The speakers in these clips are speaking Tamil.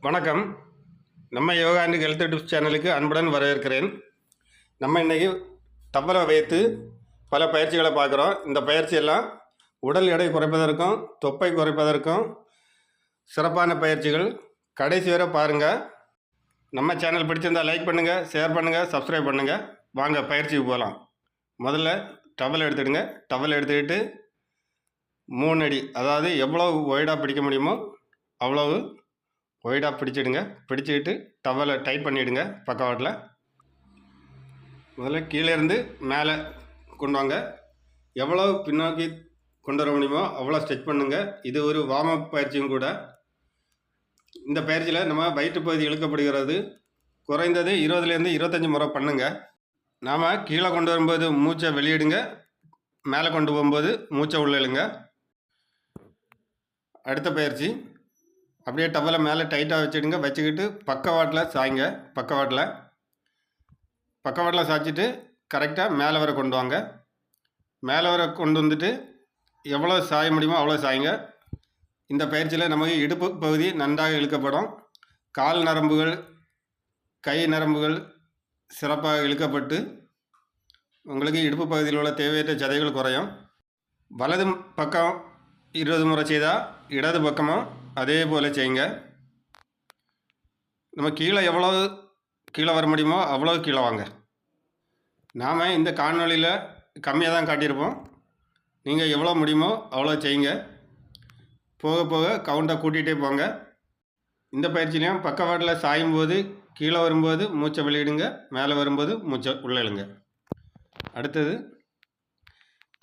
வணக்கம். நம்ம யோகா அண்ட் ஹெல்த் டிப்ஸ் சேனலுக்கு அன்புடன் வரவேற்கிறேன். நம்ம இன்றைக்கி தவளை வைத்து பல பயிற்சிகளை பார்க்குறோம். இந்த பயிற்சியெல்லாம் உடல் எடை குறைப்பதற்கும் தொப்பை குறைப்பதற்கும் சிறப்பான பயிற்சிகள். கடைசி வரை பாருங்கள். நம்ம சேனல் பிடிச்சிருந்தால் லைக் பண்ணுங்கள், ஷேர் பண்ணுங்கள், சப்ஸ்கிரைப் பண்ணுங்கள். வாங்க பயிற்சிக்கு போகலாம். முதல்ல டவல் எடுத்துடுங்க. டவல் எடுத்துக்கிட்டு 3 அடி, அதாவது எவ்வளோ ஒய்டாக பிடிக்க முடியுமோ அவ்வளவு ஒய்டாக பிடிச்சிடுங்க. பிடிச்சிக்கிட்டு டவலை டைட் பண்ணிவிடுங்க. பக்கவாட்டில் முதல்ல கீழே இருந்து மேலே கொண்டு வாங்க. எவ்வளோ பின்னோக்கி கொண்டு வர முடியுமோ அவ்வளோ ஸ்ட்ரெச் பண்ணுங்கள். இது ஒரு வார்ம் அப் பயிற்சியும் கூட. இந்த பயிற்சியில் நம்ம வயிற்று பகுதி இழுக்கப்படுகிறது. குறைந்தது 20லேருந்து 25 முறை பண்ணுங்கள். நாம் கீழே கொண்டு வரும்போது மூச்சை வெளியிடுங்க, மேலே கொண்டு போகும்போது மூச்சை உள்ளே இழுங்க. அடுத்த பயிற்சி, அப்படியே டவலை மேலே டைட்டாக வச்சுடுங்க. வச்சுக்கிட்டு பக்கவாட்டில் சாய்ங்க. பக்கவாட்டில் சாய்ச்சிட்டு கரெக்டாக மேலே வர கொண்டு வாங்க. மேலே வர கொண்டு வந்துட்டு எவ்வளோ சாய முடியுமோ அவ்வளோ சாய்ங்க. இந்த பயிற்சியில் நமக்கு இடுப்பு பகுதி நன்றாக இழுக்கப்படும். கால் நரம்புகள், கை நரம்புகள் சிறப்பாக இழுக்கப்பட்டு உங்களுக்கு இடுப்பு பகுதியில் உள்ள தேவையற்ற சதைகள் குறையும். வலது பக்கம் 20 முறை செய்தால் இடது பக்கமும் அதே போல் செய்யுங்க. நம்ம கீழே வர முடியுமோ அவ்வளோ கீழே வாங்க. நாம் இந்த காணொலியில் கம்மியாக தான் காட்டியிருப்போம். நீங்கள் எவ்வளோ முடியுமோ அவ்வளோ செய்யுங்க. போக போக கவுண்டை கூட்டிகிட்டே போங்க. இந்த பயிற்சியிலையும் பக்கவாட்டில் சாயும்போது கீழே வரும்போது மூச்சை வெளியிடுங்க, மேலே வரும்போது மூச்சை உள்ளே இழுங்க. அடுத்தது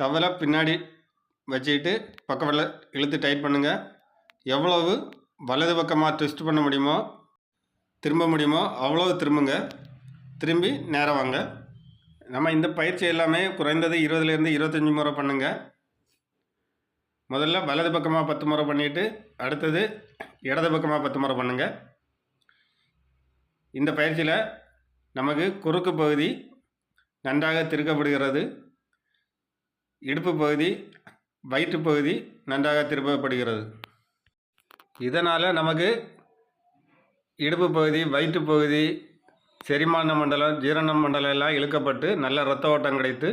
டவலை பின்னாடி வச்சுக்கிட்டு பக்கவாட்டில் இழுத்து டைட் பண்ணுங்கள். எவ்வளவு வலது பக்கமாக ட்விஸ்ட் பண்ண முடியுமோ, திரும்ப முடியுமோ அவ்வளோ திரும்புங்க. திரும்பி நேராக வாங்க. நம்ம இந்த பயிற்சி எல்லாமே குறைந்தது 20லேருந்து 25 முறை பண்ணுங்கள். முதல்ல வலது பக்கமாக 10 முறை பண்ணிவிட்டு அடுத்தது இடது பக்கமாக 10 முறை பண்ணுங்கள். இந்த பயிற்சியில் நமக்கு குறுக்கு பகுதி நன்றாக திருக்கப்படுகிறது. இடுப்பு பகுதி, வயிற்று பகுதி நன்றாக திருப்பப்படுகிறது. இதனால் நமக்கு இடுப்பு பகுதி, வயிற்று பகுதி, செரிமான மண்டலம், ஜீரண மண்டலம் எல்லாம் இழுக்கப்பட்டு நல்ல இரத்த ஓட்டம் கிடைத்து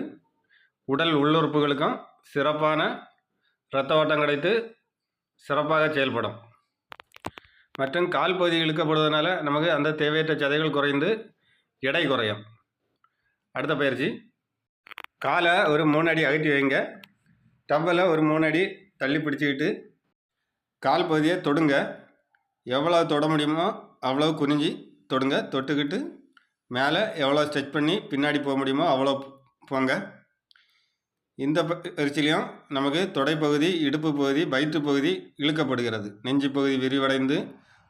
உடல் உள்ளுறுப்புகளுக்கும் சிறப்பான இரத்த ஓட்டம் கிடைத்து சிறப்பாக செயல்படும். மற்றும் கால் பகுதி இழுக்கப்படுவதனால நமக்கு அந்த தேவையற்ற சதைகள் குறைந்து எடை குறையும். அடுத்த பயிற்சி, காலை ஒரு 3 அடி அகட்டி வைங்க. டவலை ஒரு 3 அடி தள்ளி பிடிச்சிக்கிட்டு கால் பகுதியை தொடுங்க. எவ்வளோ தொட முடியுமோ அவ்வளோ குனிஞ்சி தொடுங்க. தொட்டுக்கிட்டு மேலே எவ்வளோ ஸ்ட்ரெச் பண்ணி பின்னாடி போக முடியுமோ அவ்வளோ போங்க. இந்த பயிற்சியிலையும் நமக்கு தொடைப்பகுதி, இடுப்பு பகுதி, வயிற்று பகுதி இழுக்கப்படுகிறது. நெஞ்சு பகுதி விரிவடைந்து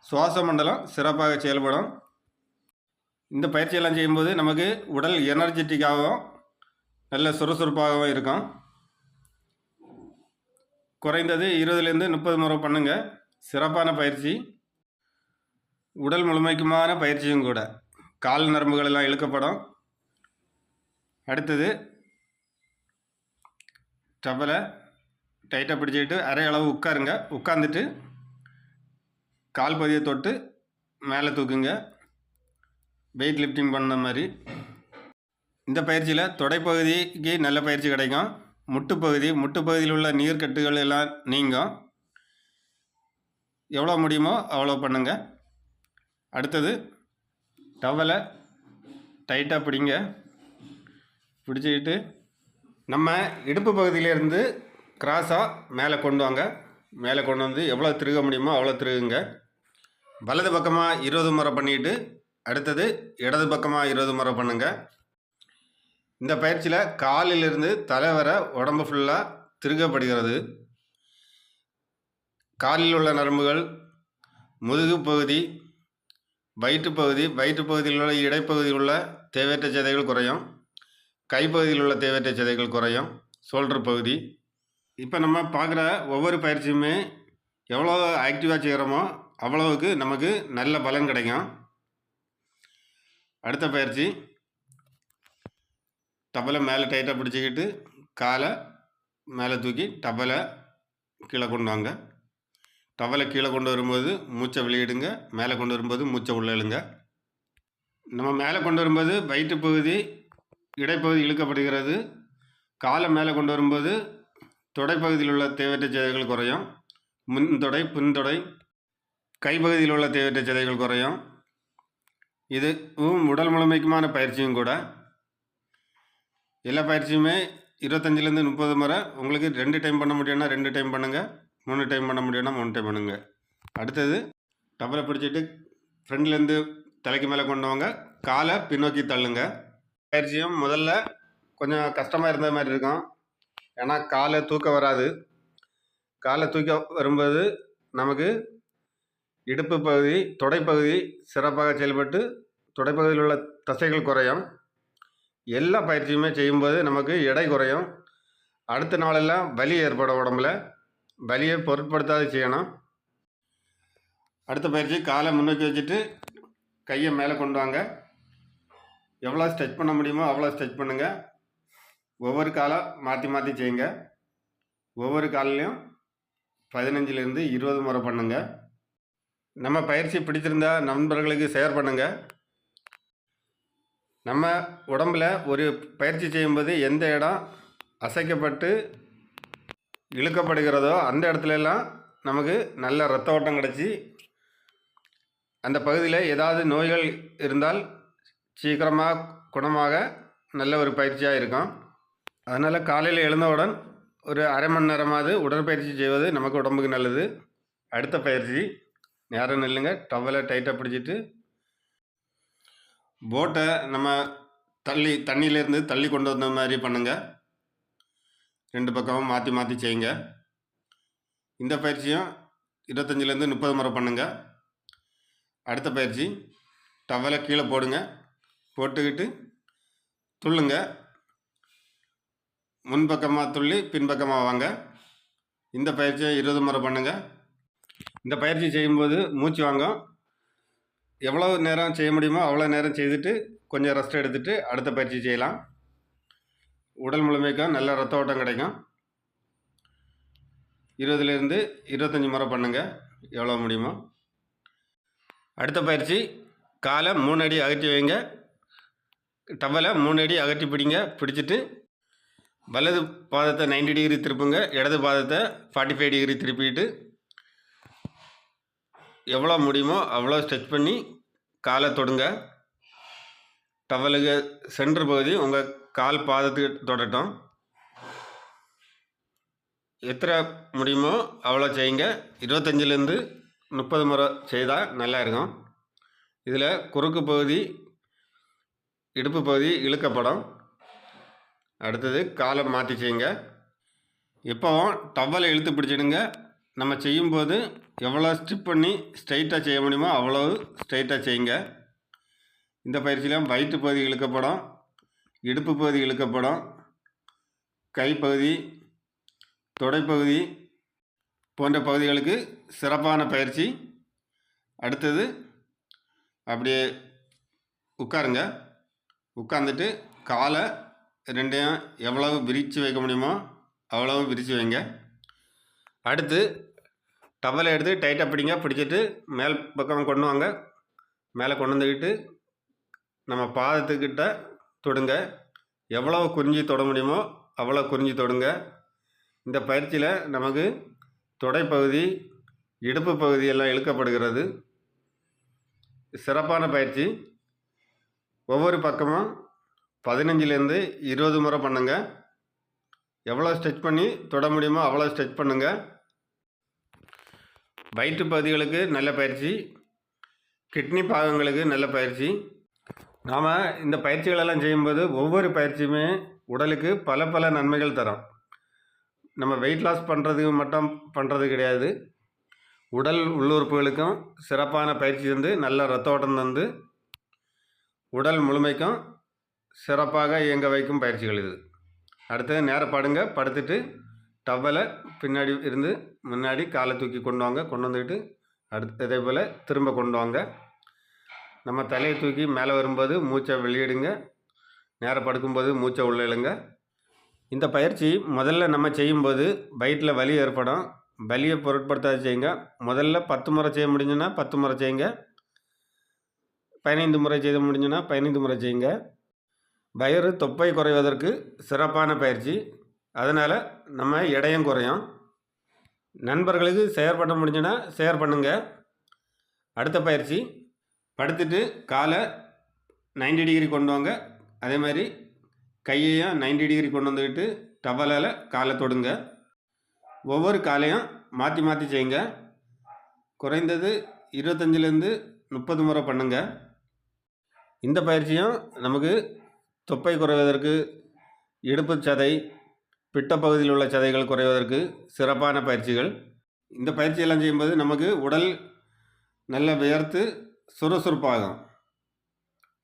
சுவாச மண்டலம் சிறப்பாக செயல்படும். இந்த பயிற்சியெல்லாம் செய்யும்போது நமக்கு உடல் எனர்ஜெட்டிக்காகவும் நல்ல சுறுசுறுப்பாகவும் இருக்கும். குறைந்தது 20லேருந்து 30 முறை பண்ணுங்கள். சிறப்பான பயிற்சி, உடல் முழுமைக்குமான பயிற்சியும் கூட. கால் நரம்புகள் எல்லாம் இழுக்கப்படும். அடுத்தது டவலை டைட்டாக பிடிச்சிக்கிட்டு அரை அளவு உட்காருங்க. உட்காந்துட்டு கால் பகுதியை தொட்டு மேலே தூக்குங்க, வெயிட் லிஃப்டிங் பண்ண மாதிரி. இந்த பயிற்சியில் தொடைப்பகுதிக்கு நல்ல பயிற்சி கிடைக்கும். முட்டு பகுதியில் உள்ள நீர்க்கட்டுகள் எல்லாம் நீங்கும். எவ்வளோ முடியுமோ அவ்வளோ பண்ணுங்கள். அடுத்தது டவலை டைட்டாக பிடிங்க. பிடிச்சிக்கிட்டு நம்ம இடுப்பு பகுதியிலேருந்து கிராஸாக மேலே கொண்டு வாங்க. மேலே கொண்டு வந்து எவ்வளோ திருக முடியுமோ அவ்வளோ திருகுங்க. வலது பக்கமாக 20 முறை பண்ணிவிட்டு அடுத்தது இடது பக்கமாக 20 முறை பண்ணுங்கள். இந்த பயிற்சியில் காலிலிருந்து தலை வர உடம்பு ஃபுல்லாக திருகப்படுகிறது. காலில் உள்ள நரம்புகள், முதுகு பகுதி, வயிற்று பகுதியில் உள்ள இடைப்பகுதியில் உள்ள தேவையற்ற சதைகள் குறையும். கைப்பகுதியில் உள்ள தேவையற்ற சதைகள் குறையும். ஷோல்டர் பகுதி. இப்போ நம்ம பார்க்குற ஒவ்வொரு பயிற்சியுமே எவ்வளோ ஆக்டிவாக செய்கிறோமோ அவ்வளவுக்கு நமக்கு நல்ல பலன் கிடைக்கும். அடுத்த பயிற்சி, டவலை மேலே டைட்டாக பிடிச்சிக்கிட்டு காலை மேலே தூக்கி டவலை கீழே கொண்டு வாங்க. டவலை கீழே கொண்டு வரும்போது மூச்சை வெளியிடுங்க. மேலே கொண்டு வரும்போது மூச்சை உள்ளே இழுங்க. நம்ம மேலே கொண்டு வரும்போது வயிற்று பகுதி இடைப்பகுதி இழுக்கப்படுகிறது. காலை மேலே கொண்டு வரும்போது தொடைப்பகுதியில் உள்ள தேவையற்ற சதைகள் குறையும். முன்தொடை பின்தொடை கைப்பகுதியில் உள்ள தேவையற்ற சதைகள் குறையும். இதுவும் உடல் முழுமைக்குமான பயிற்சியும் கூட. எல்லா பயிற்சியுமே 25லேருந்து 30 முறை. உங்களுக்கு 2 டைம் பண்ண முடியும்னா 2 டைம் பண்ணுங்கள். 3 டைம் பண்ண முடியும்னா 3 டைம் பண்ணுங்கள். அடுத்தது டவலை பிடிச்சிட்டு ஃப்ரெண்ட்லேருந்து தலைக்கு மேலே கொண்டு வாங்க. காலை பின்னோக்கி தள்ளுங்க. பயிற்சியும் முதல்ல கொஞ்சம் கஷ்டமாக இருந்த மாதிரி இருக்கும். ஏன்னா காலை தூக்க வராது. காலை தூக்க வரும்போது நமக்கு இடுப்பு பகுதி தொடைப்பகுதி சிறப்பாக செயல்பட்டு தொடைப்பகுதியில் உள்ள தசைகள் குறையும். எல்லா பயிற்சியுமே செய்யும்போது நமக்கு எடை குறையும். அடுத்த நாளெல்லாம் வலி ஏற்படும். உடம்புல வலியை பொருட்படுத்தாது செய்யணும். அடுத்த பயிற்சி காலை முன்னோக்கி வச்சுட்டு கையை மேலே கொண்டு வாங்க. எவ்வளோ ஸ்ட்ரெச் பண்ண முடியுமோ அவ்வளோ ஸ்ட்ரெச் பண்ணுங்கள். ஒவ்வொரு காலாக மாற்றி மாற்றி செய்யுங்க. ஒவ்வொரு காலையும் 15லேருந்து 20 முறை பண்ணுங்கள். நம்ம பயிற்சி பிடிச்சிருந்தா நண்பர்களுக்கு ஷேர் பண்ணுங்கள். நம்ம உடம்பில் ஒரு பயிற்சி செய்யும்போது எந்த இடம் அசைக்கப்பட்டு இழுக்கப்படுகிறதோ அந்த இடத்துலலாம் நமக்கு நல்ல இரத்த ஓட்டம் கிடச்சி அந்த பகுதியில் ஏதாவது நோய்கள் இருந்தால் சீக்கிரமாக குணமாக நல்ல ஒரு பயிற்சியாக இருக்கும். அதனால் காலையில் எழுந்தவுடன் ஒரு அரை மணி நேரமாவது உடற்பயிற்சி செய்வது நமக்கு உடம்புக்கு நல்லது. அடுத்த பயிற்சி நேரம் நில்லுங்க. டவலை டைட்டாக பிடிச்சிட்டு போட்டை நம்ம தண்ணியிலேருந்து தள்ளி கொண்டு வந்த மாதிரி பண்ணுங்கள். 2 பக்கமும் மாற்றி மாற்றி செய்யுங்க. இந்த பயிற்சியும் 25லேருந்து 30 முறை பண்ணுங்கள். அடுத்த பயிற்சி டவலை கீழே போடுங்க. போட்டுக்கிட்டு துள்ளுங்க. முன்பக்கமாக துள்ளி பின்பக்கமாக வாங்க. இந்த பயிற்சியை 20 முறை பண்ணுங்கள். இந்த பயிற்சி செய்யும்போது மூச்சு வாங்கும். எவ்வளோ நேரம் செய்ய முடியுமோ அவ்வளோ நேரம் செய்துட்டு கொஞ்சம் ரெஸ்ட் எடுத்துகிட்டு அடுத்த பயிற்சி செய்யலாம். உடல் முழுமைக்கும் நல்ல ரத்த ஓட்டம் கிடைக்கும். 20லேருந்து 25 முறை பண்ணுங்கள், எவ்வளோ முடியுமோ. அடுத்த பயிற்சி காலை 3 அடி அகற்றி வைங்க. டவலை 3 அடி அகற்றி பிடிங்க. பிடிச்சிட்டு வலது பாதத்தை 90 டிகிரி திருப்புங்க. இடது பாதத்தை 45 டிகிரி திருப்பிட்டு எவ்வளோ முடியுமோ அவ்வளோ ஸ்ட்ரெச் பண்ணி காலை தொடுங்க. டவலுக்கு சென்டர் பகுதி உங்கள் கால் பாதத்துக்கு தொடட்டும். எத்தனை முடியுமோ அவ்வளோ செய்யுங்க. 25லேருந்து 30 முறை செய்தால் நல்லா இருக்கும். இதில் குறுக்கு பகுதி இடுப்பு பகுதி இழுக்கப்படும். அடுத்தது காலை மாற்றி செய்யுங்க. இப்போவும் டவலை இழுத்து பிடிச்சிடுங்க. நம்ம செய்யும்போது எவ்வளோ ஸ்டிப் பண்ணி ஸ்ட்ரைட்டாக செய்ய முடியுமோ அவ்வளோ ஸ்ட்ரைட்டாக செய்யுங்க. இந்த பயிற்சியில் வயிற்று பகுதி இழுக்கப்படும், இடுப்பு பகுதி இழுக்கப்படும், கைப்பகுதி தொடைப்பகுதி போன்ற பகுதிகளுக்கு சிறப்பான பயிற்சி. அடுத்தது அப்படியே உட்காருங்க. உட்காந்துட்டு காலை 2யும் எவ்வளவு விரித்து வைக்க முடியுமோ அவ்வளவு விரித்து வைங்க. அடுத்து டவலை எடுத்து டைட்டாக பிடிங்க. பிடிச்சிட்டு மேல் பக்கம் கொண்டு வாங்க. மேலே கொண்டு வந்துக்கிட்டு நம்ம பாதத்துக்கிட்ட தொடுங்க. எவ்வளோ குறிஞ்சி தொட முடியுமோ அவ்வளோ குறிஞ்சி தொடுங்க. இந்த பயிற்சியில் நமக்கு தொடைப்பகுதி இடுப்பு பகுதியெல்லாம் இழுக்கப்படுகிறது. சிறப்பான பயிற்சி. ஒவ்வொரு பக்கமும் 15லேருந்து 20 முறை பண்ணுங்கள். எவ்வளோ ஸ்ட்ரெச் பண்ணி தொட முடியுமோ அவ்வளோ ஸ்ட்ரெச் பண்ணுங்கள். வயிற்று பகுதிகளுக்கு நல்ல பயிற்சி, கிட்னி பாகங்களுக்கு நல்ல பயிற்சி. நாம் இந்த பயிற்சிகளெல்லாம் செய்யும்போது ஒவ்வொரு பயிற்சியுமே உடலுக்கு பல பல நன்மைகள் தரும். நம்ம வெயிட் லாஸ் பண்ணுறதுக்கு மட்டும் பண்ணுறது கிடையாது. உடல் உள்ளுறுப்புகளுக்கும் சிறப்பான பயிற்சி தந்து நல்ல ரத்த ஓட்டம் தந்து உடல் முழுமைக்கும் சிறப்பாக இயங்க வைக்கும் பயிற்சிகள் இது. அடுத்தது நேரம் படுங்க. படுத்துட்டு டவலை பின்னாடி இருந்து முன்னாடி காலை தூக்கி கொண்டு வாங்க. கொண்டு வந்துக்கிட்டு அடுத்து இதே போல் திரும்ப கொண்டு வாங்க. நம்ம தலையை தூக்கி மேலே வரும்போது மூச்சை வெளியிடுங்க. நேரம் படுக்கும்போது மூச்சை உள்ளே இழுங்க. இந்த பயிற்சி முதல்ல நம்ம செய்யும்போது வயிற்றில் வலி ஏற்படும். வலியை பொருட்படுத்தாத செய்யுங்க. முதல்ல 10 முறை செய்ய முடிஞ்சுன்னா 10 முறை செய்யுங்க. 15 முறை செய்ய முடிஞ்சுன்னா 15 முறை செய்யுங்க. வயிறு தொப்பை குறைவதற்கு சிறப்பான பயிற்சி. அதனால் நம்ம எடையும் குறையும். நண்பர்களுக்கு ஷேர் பண்ண முடிஞ்சுன்னா ஷேர் பண்ணுங்கள். அடுத்த பயிற்சி, படுத்துட்டு காலை 90 டிகிரி கொண்டு வாங்க. அதே மாதிரி கையையும் 90 டிகிரி கொண்டு வந்துக்கிட்டு டவலால் காலை தொடுங்க. ஒவ்வொரு காலையும் மாற்றி மாற்றி செய்யுங்க. குறைந்தது 25லேருந்து 30 முறை பண்ணுங்க. இந்த பயிற்சியும் நமக்கு தொப்பை குறைவதற்கு, இடுப்பு சதை, பிட்டப்பகுதியில் உள்ள சதைகள் குறைவதற்கு சிறப்பான பயிற்சிகள். இந்த பயிற்சியெல்லாம் செய்யும்போது நமக்கு உடல் நல்ல வியர்த்து சுறுசுறுப்பாகும்.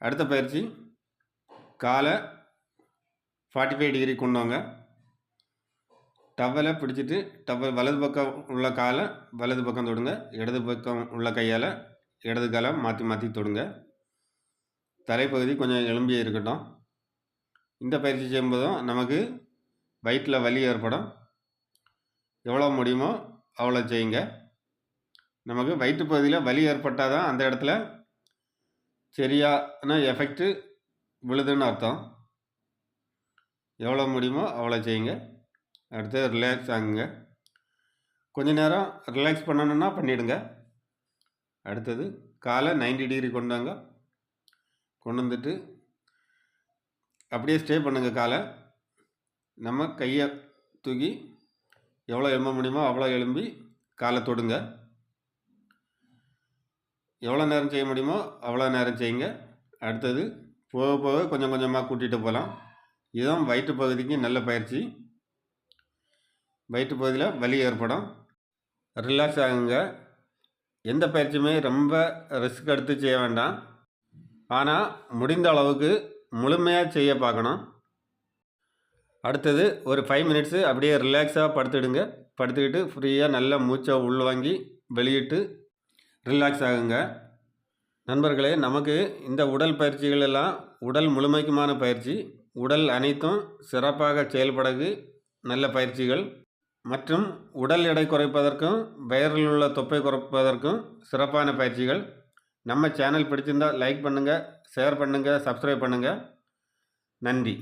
அடுத்த பயிற்சி, காலை 45 டிகிரி கொண்டு வாங்க. டவலை பிடிச்சிட்டு வலது பக்கம் உள்ள காலை வலது பக்கம் தொடுங்க. இடது பக்கம் உள்ள கையால் இடது காலை மாற்றி மாற்றி தொடுங்க. தலைப்பகுதி கொஞ்சம் எலும்பியே இருக்கட்டும். இந்த பயிற்சி செய்யும்போதும் நமக்கு வயிற்றில் வலி ஏற்படும். எவ்வளோ முடியுமோ அவ்வளோ செய்யுங்க. நமக்கு வயிற்று பகுதியில் வலி ஏற்பட்டால் தான் அந்த இடத்துல சரியான எஃபெக்ட்டு விழுதுன்னு அர்த்தம். எவ்வளோ முடியுமோ அவ்வளோ செய்யுங்க. அடுத்து ரிலாக்ஸ் ஆகுங்க. கொஞ்ச நேரம் ரிலாக்ஸ் பண்ணணுன்னா பண்ணிவிடுங்க. அடுத்தது காலை 90 டிகிரி கொண்டு வாங்க. கொண்டு வந்துட்டு அப்படியே ஸ்டே பண்ணுங்கள். காலை நம்ம கையை தூக்கி எவ்வளோ எழும்ப முடியுமோ அவ்வளோ எழும்பி காலை தொடுங்க. எவ்வளோ நேரம் செய்ய முடியுமோ அவ்வளோ நேரம் செய்யுங்க. அடுத்தது போக போக கொஞ்சம் கொஞ்சமாக கூட்டிகிட்டு போகலாம். இதுதான் வயிற்று பகுதிக்கு நல்ல பயிற்சி. வயிற்று பகுதியில் வலி ஏற்படும். ரிலாக்ஸ் ஆகுங்க. எந்த பயிற்சியுமே ரொம்ப ரிஸ்க் எடுத்து செய்ய வேண்டாம். ஆனால் முடிந்த அளவுக்கு முழுமையாக செய்ய பார்க்கணும். அடுத்தது ஒரு 5 மினிட்ஸு அப்படியே ரிலாக்ஸாக படுத்துடுங்க. படுத்துக்கிட்டு ஃப்ரீயாக நல்லா மூச்சை உள்வாங்கி வெளியிட்டு ரிலாக்ஸ் ஆகுங்க. நண்பர்களே, நமக்கு இந்த உடல் பயிற்சிகள் எல்லாம் உடல் முழுமைக்குமான பயிற்சி. உடல் அனைத்தும் சிறப்பாக செயல்படகு நல்ல பயிற்சிகள் மற்றும் உடல் எடை குறைப்பதற்கும் வயிறில் உள்ள தொப்பை குறைப்பதற்கும் சிறப்பான பயிற்சிகள். நம்ம சேனல் பிடிச்சிருந்தால் லைக் பண்ணுங்கள், ஷேர் பண்ணுங்கள், சப்ஸ்கிரைப் பண்ணுங்கள். நன்றி.